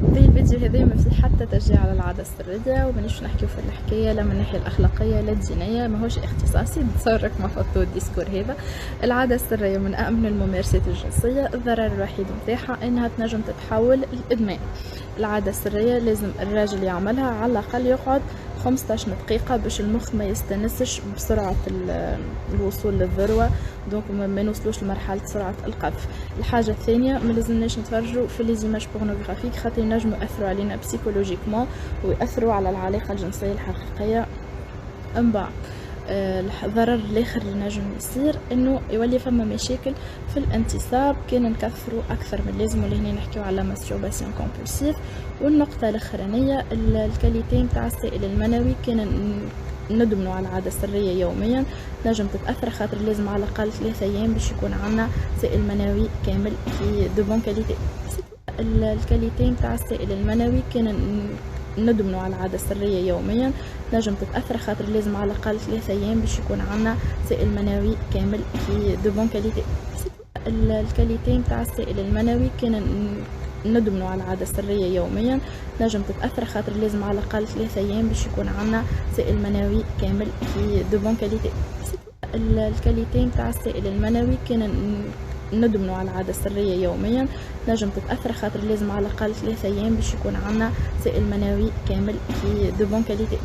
في الفيديو هذا ما في حتى تشجيع على العادة السرية، ومانيش نحكيو في الحكاية لا من الناحية الأخلاقية لا الدينية، ماهوش اختصاصي. نتصورك ما فطو الديسكور هذا. العادة السرية من أمن الممارسات الجنسية، الضرر الوحيد متاعها إنها تنجم تتحول للإدمان. العادة السرية لازم الراجل يعملها على الأقل يقعد 15 دقيقة باش المخ ما يستنسش بسرعة الوصول للذروة، دونك ما نوصلوش لمرحلة سرعة القذف. الحاجة الثانية ما لازمناش نتفرجوا في ليزيماج بورنوغرافيك، خاطر ينجموا يأثروا علينا بسيكولوجيكمون ويأثروا على العلاقة الجنسية الحقيقية من بعد. الضرر الاخر اللي نجم يصير انه يولي فما مشاكل في الانتصاب، كان نكثروا اكثر من لازم، واللي هنا نحكيو على ماسترباسيون كومبولسيف. والنقطه الاخرانيه الكاليتي نتاع السائل المنوي، كان ندمنوا على العاده السريه يوميا نجم تتاثر، خاطر لازم على الاقل 3 ايام باش يكون عندنا سائل منوي كامل في دو بون كاليتي. الكاليتي نتاع السائل المنوي، كان ندمنوا على العادة السرية يوميا نجم تتأثر، خاطر لازم على الأقل 3 أيام باش يكون عندنا سائل منوي كامل في دو بون كاليتي. الكاليتي نتاع السائل المنوي، كان ندمنوا على العادة السرية يوميا نجم تتأثر، خاطر لازم على الأقل 3 أيام باش يكون عندنا سائل منوي كامل في دو بون كاليتي. الكاليتي نتاع السائل المنوي، كان ندمنوا على العادة السرية يوميا نجم تتأثر، خاطر لازم على الأقل 3 أيام باش يكون عندنا سائل منوي كامل في دو بون كاليتي.